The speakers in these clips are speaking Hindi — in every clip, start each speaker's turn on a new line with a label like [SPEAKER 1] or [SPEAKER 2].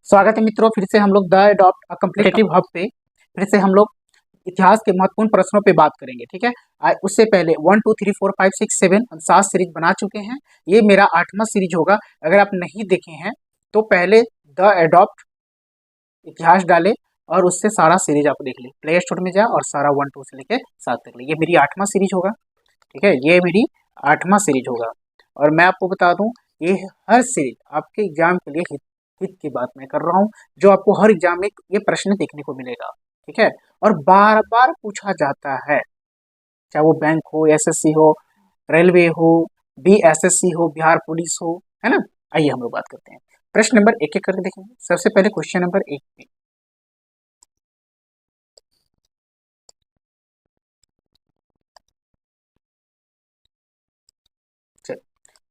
[SPEAKER 1] स्वागत है मित्रों, फिर से हम लोग the adopt a competitive hub पे फिर से हम लोग इतिहास के महत्वपूर्ण प्रश्नों पे बात करेंगे। ठीक है, उससे पहले 1 2 3 4 5 6 7 हम 7 सीरीज बना चुके हैं। ये मेरा 8वां सीरीज होगा। अगर आप नहीं देखे हैं तो पहले द एडॉप्ट इतिहास डाले और उससे सारा सीरीज आप देख ले, प्ले स्टोर में जा और सारा 1 2 से लेके 7 तक ले। ये मेरी 8वां सीरीज होगा। ठीक है, ये मेरी 8वां सीरीज होगा। और मैं आपको बता दूं, ये हर सीरीज आपके एग्जाम के लिए हित की बात मैं कर रहा हूँ, जो आपको हर एग्जाम में ये प्रश्न देखने को मिलेगा। ठीक है, और बार बार पूछा जाता है, चाहे वो बैंक हो, एसएससी हो, रेलवे हो, बीएसएससी हो, बिहार पुलिस हो, है ना। आइए हम लोग बात करते हैं। प्रश्न नंबर एक एक करके देखेंगे। सबसे पहले क्वेश्चन नंबर 1 पे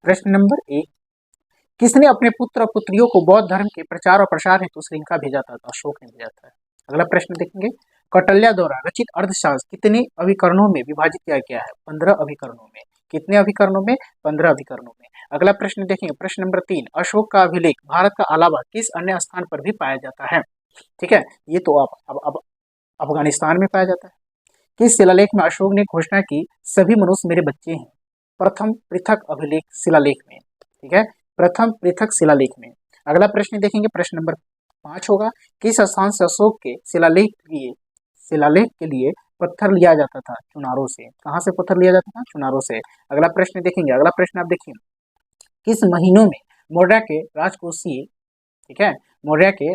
[SPEAKER 1] प्रश्न नंबर 1, किसने अपने पुत्र और पुत्रियों को बौद्ध धर्म के प्रचार और प्रसार हेतु श्रीलंका भेजा था? तो अशोक ने भेजा था। अगला प्रश्न देखेंगे, कौटिल्य द्वारा रचित अर्थशास्त्र कितने अभिकरणों में विभाजित किया गया है? 15 अभिकरणों में। कितने अभिकरणों में? 15 अभिकरणों में। अगला प्रश्न देखेंगे, प्रश्न नंबर 3, अशोक का अभिलेख भारत का अलावा किस अन्य स्थान पर भी पाया जाता है? ठीक है, ये तो अब अफगानिस्तान में पाया जाता है। किस शिलालेख में अशोक ने घोषणा की, सभी मनुष्य मेरे बच्चे हैं? प्रथम पृथक अभिलेख शिलालेख में। ठीक है, प्रथम पृथक शिलालेख में। अगला प्रश्न देखेंगे, प्रश्न नंबर 5 होगा, किस स्थान से अशोक के शिलालेख के लिए पत्थर लिया जाता था? चुनारों से। कहाँ से पत्थर लिया जाता था? चुनारों से। अगला प्रश्न देखेंगे, अगला प्रश्न आप देखिए, किस महीनों में मौर्य के राजकोषीय, ठीक है, मौर्य के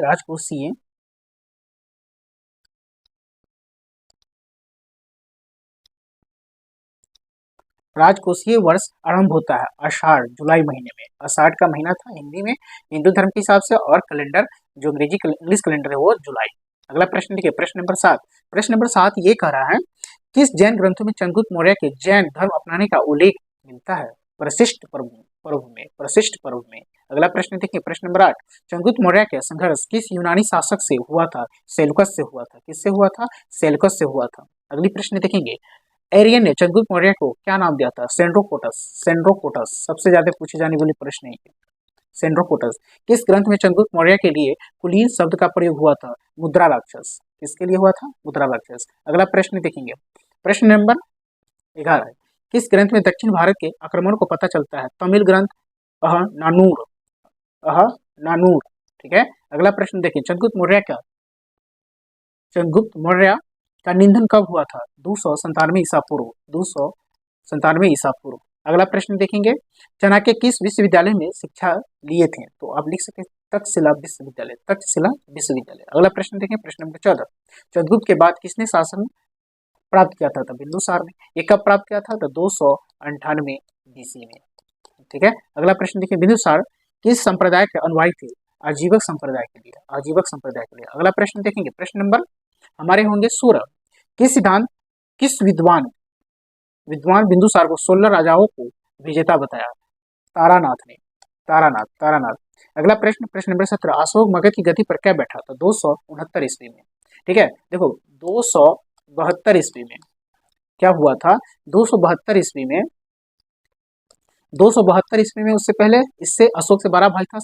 [SPEAKER 1] राजकोषीय वर्ष आरंभ होता है? आषाढ़, जुलाई महीने में। आषाढ़ का महीना था हिंदी में, हिंदू धर्म के हिसाब से, और कैलेंडर जो इंग्लिश कैलेंडर है वो जुलाई। अगला प्रश्न देखिए, प्रश्न नंबर 7। प्रश्न नंबर 7 ये कह रहा है, किस जैन ग्रंथों में चंद्रगुप्त मौर्य के जैन धर्म अपनाने का उल्लेख मिलता है? प्रशिष्ट पर्व में। अगला प्रश्न देखिए, प्रश्न नंबर 8, चंद्रगुप्त मौर्य का संघर्ष किस यूनानी शासक से हुआ था? सेल्यूकस से हुआ था। किससे हुआ था? सेल्यूकस से हुआ था। अगली प्रश्न देखेंगे, एरियन ने चंद्रगुप्त मौर्य को क्या नाम दिया था? सेंड्रोकोटस। सबसे ज्यादा पूछे जाने वाले प्रश्न है ये, सेंड्रोकोटस। किस ग्रंथ में चंद्रगुप्त मौर्य के लिए कुलीन शब्द का प्रयोग हुआ था? मुद्रा राक्षस। किसके लिए हुआ था? मुद्रा राक्षस। अगला प्रश्न देखेंगे, प्रश्न नंबर 11, किस ग्रंथ में दक्षिण भारत के आक्रमण को पता चलता है? तमिल ग्रंथ अह नानूर। ठीक है, अगला प्रश्न देखिए, चंद्रगुप्त मौर्य का निधन कब हुआ था? 297 ईसा पूर्व। 297 ईसा पूर्व। अगला प्रश्न देखेंगे, चाणक्य किस विश्वविद्यालय में शिक्षा लिए थे? तो आप लिख सकते हैं तक्षशिला विश्वविद्यालय। अगला प्रश्न देखें, प्रश्न नंबर 14, चंद्रगुप्त के बाद किसने शासन प्राप्त किया था? बिंदुसार ने। ये कब प्राप्त किया था? तो 298 बीसी में। ठीक है, अगला प्रश्न देखिए, बिंदुसार किस संप्रदाय के अनुयायी थे? आजीवक संप्रदाय के लिए। अगला प्रश्न देखेंगे, प्रश्न नंबर हमारे होंगे 16, किस विद्वान बिंदुसार को 16 राजाओं को विजेता बताया? तारानाथ। अगला प्रश्न, प्रश्न नंबर 17, अशोक मगध की गति पर क्या बैठा था? 269 ईस्वी में। ठीक है, देखो 272 ईस्वी में क्या हुआ था? 272 ईस्वी में 272 ईस्वी में, उससे पहले इससे अशोक से बड़ा भाई था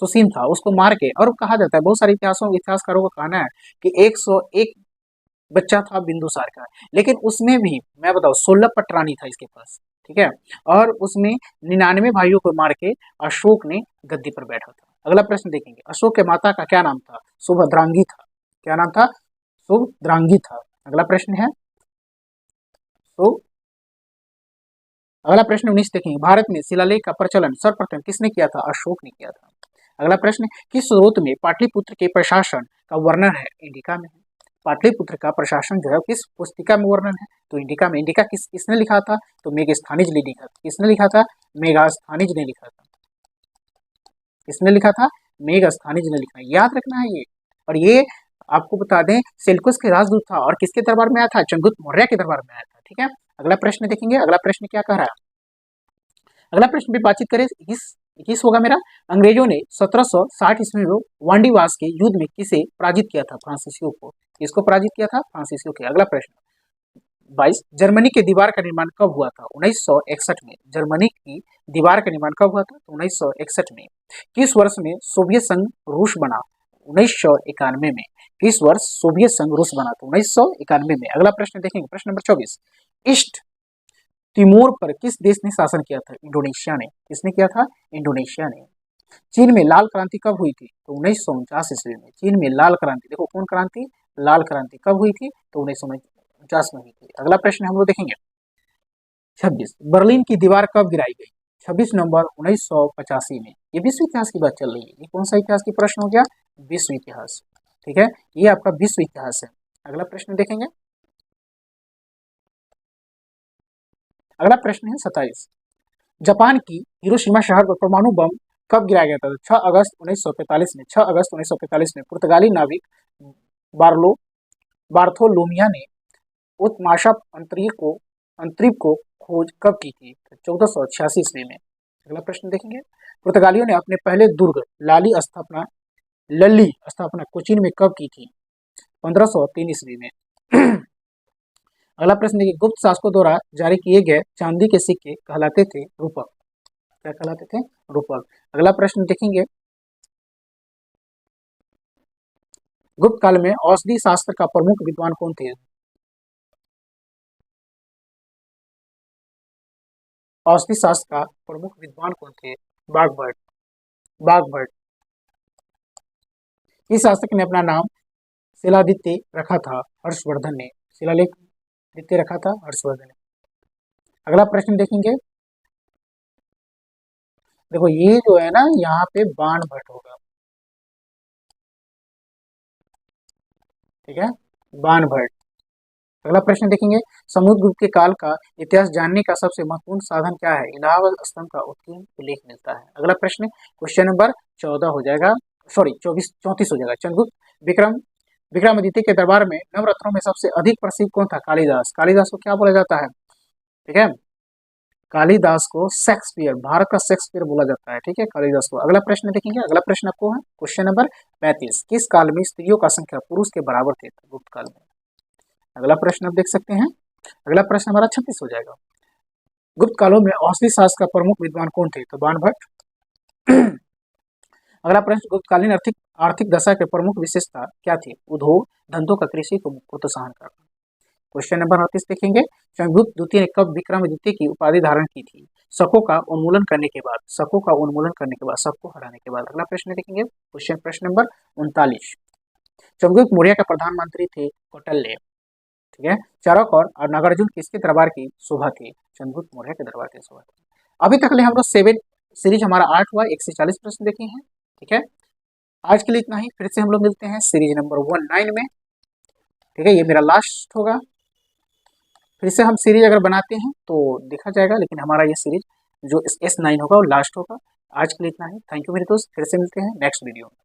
[SPEAKER 1] सुसीम था, उसको मार के, और कहा जाता है, बहुत सारे इतिहासकारों का कहना है कि 101 बच्चा था बिंदुसार का, लेकिन उसमें भी मैं बताऊं 16 पटरानी था इसके पास। ठीक है, और उसमें 99 भाइयों को मार के अशोक ने गद्दी पर बैठा था। अगला प्रश्न देखेंगे, अशोक के माता का क्या नाम था? सुभद्रांगी था। क्या नाम था? सुभद्रांगी था। अगला प्रश्न है, तो अगला प्रश्न 19 देखेंगे, भारत में शिलालेख का प्रचलन सर्वप्रथम किसने किया था? अशोक ने किया था। अगला प्रश्न, किस स्रोत में पाटलिपुत्र के प्रशासन का वर्णन है? इंडिका में है। पाटलिपुत्र का प्रशासन जो है किस पुस्तिका में वर्णन है? तो इंडिका में। इंडिका किसने लिखा था? तो मेगस्थानीज ने लिखा था। किसने लिखा था? मेगास्थानीज ने लिखा था। किसने लिखा था? मेगस्थानीज ने लिखा। याद रखना है ये। और ये आपको बता दें, सेल्यूकस के राजदूत था, और किसके दरबार में आया था? चंद्रगुप्त मौर्य के दरबार में आया था। ठीक है, अगला प्रश्न देखेंगे, अगला प्रश्न क्या कह रहा है? अगला प्रश्न भी बातचीत करें, 21 होगा मेरा, अंग्रेजों ने 1760 ईस्वी में वांडीवास के युद्ध में किसे पराजित किया था? फ्रांसीसियों को। किसको पराजित किया था? फ्रांसीसियों के। अगला प्रश्न, 22 जर्मनी की दीवार का निर्माण कब हुआ था? 1961 में। जर्मनी की दीवार का निर्माण कब हुआ था? 1961 में। किस वर्ष में सोवियत संघ रूस बना? 1991 में। किस वर्ष सोवियत संघ रूस बना था? 1991 में। अगला प्रश्न देखेंगे, प्रश्न नंबर 24। ईस्ट तिमोर पर किस देश ने शासन किया था? इंडोनेशिया ने। किसने किया था? इंडोनेशिया ने। चीन में लाल क्रांति कब हुई थी? तो 1949 ईस्वी में। चीन में लाल क्रांति, देखो कौन क्रांति? लाल क्रांति कब हुई थी? तो 1949 में हुई थी। अगला प्रश्न हम लोग देखेंगे 26। बर्लिन की दीवार कब गिराई गई? 26 नवंबर 1985 में। ये विश्व इतिहास की बात चल रही है। ये कौन सा इतिहास की प्रश्न हो गया? विश्व इतिहास। ठीक है, ये आपका विश्व इतिहास है। अगला प्रश्न देखेंगे, अगला प्रश्न है 27। जापान की हिरोशिमा शहर पर परमाणु बम कब गिराया गया था? 6 अगस्त 1945 में। 6 अगस्त 1945 में। पुर्तगाली नाविक बार्लो बार्थोलोमिया ने उत्माशा अंतरिक्ष को खोज कब की थी? 1486 ईस्वी में। अगला प्रश्न देखेंगे, पुर्तगालियों ने अपने पहले दुर्ग लल्ली स्थापना कोचीन में कब की थी? 1503 ईस्वी में। अगला प्रश्न देखिए, गुप्त शासकों द्वारा जारी किए गए चांदी के सिक्के कहलाते थे रूपक। क्या कहलाते थे? रूपक। अगला प्रश्न देखेंगे, गुप्त काल में औषधि शास्त्र का प्रमुख विद्वान कौन थे? औषधि शास्त्र का प्रमुख विद्वान कौन थे? बागभट्ट। बागभट्ट। इस शासक ने अपना नाम शिलादित्य रखा था हर्षवर्धन ने। शिलालेख दित्य रखा था हर्षवर्धन ने। अगला प्रश्न देखेंगे, देखो ये जो है ना, यहाँ पे बाणभट्ट होगा। ठीक है, बाणभट्ट। अगला प्रश्न देखेंगे, समुद्रगुप्त के काल का इतिहास जानने का सबसे महत्वपूर्ण साधन क्या है? इलाहाबाद स्तंभ का उत्कीर्ण उल्लेख मिलता है। अगला प्रश्न क्वेश्चन नंबर 14 हो जाएगा, सॉरी 34 हो जाएगा। चंद्रगुप्त विक्रमादित्य के दरबार में नवरत्नों में सबसे अधिक प्रसिद्ध कौन था? कालिदास। कालिदास को क्या बोला जाता है? ठीक है, कालिदास को शेक्सपियर, भारत का शेक्सपियर बोला जाता है। ठीक है, कालिदास को। अगला प्रश्न देखेंगे, अगला प्रश्न आपको है क्वेश्चन नंबर 35। किस काल में स्त्रियों का संख्या पुरुष के बराबर थे? गुप्त काल में। अगला प्रश्न आप देख सकते हैं, अगला प्रश्न हमारा 36 हो जाएगा। गुप्त कालों में औषधि शास्त्र का प्रमुख विद्वान कौन थे? तो बाणभट्ट। अगला प्रश्न, गुप्तकालीन आर्थिक आर्थिक दशा के प्रमुख विशेषता क्या थी? उद्योग धंधों का कृषि को प्रोत्साहन करना। क्वेश्चन नंबर 38 देखेंगे, चंद्रगुप्त द्वितीय ने कब विक्रमादित्य की उपाधि धारण की थी? शकों का उन्मूलन करने के बाद। शकों का उन्मूलन करने के बाद, शक को हराने के बाद। अगला प्रश्न देखेंगे, प्रश्न नंबर 39। चंद्रगुप्त मौर्य का प्रधानमंत्री थे कौटिल्य। ठीक है, चाणक्य और नागार्जुन किसके दरबार की शोभा थी? चंद्रगुप्त मौर्य के दरबार की शोभा थी। अभी तक ले हम लोग 7 सीरीज हमारा 8 हुआ, 1 से 40 प्रश्न देखे हैं। ठीक है, आज के लिए इतना ही। फिर से हम लोग मिलते हैं सीरीज नंबर 19 में। ठीक है, ये मेरा लास्ट होगा। फिर से हम सीरीज अगर बनाते हैं तो देखा जाएगा, लेकिन हमारा ये सीरीज जो S9 होगा वो लास्ट होगा। आज के लिए इतना ही। थैंक यू मेरे दोस्त, फिर से मिलते हैं नेक्स्ट वीडियो में।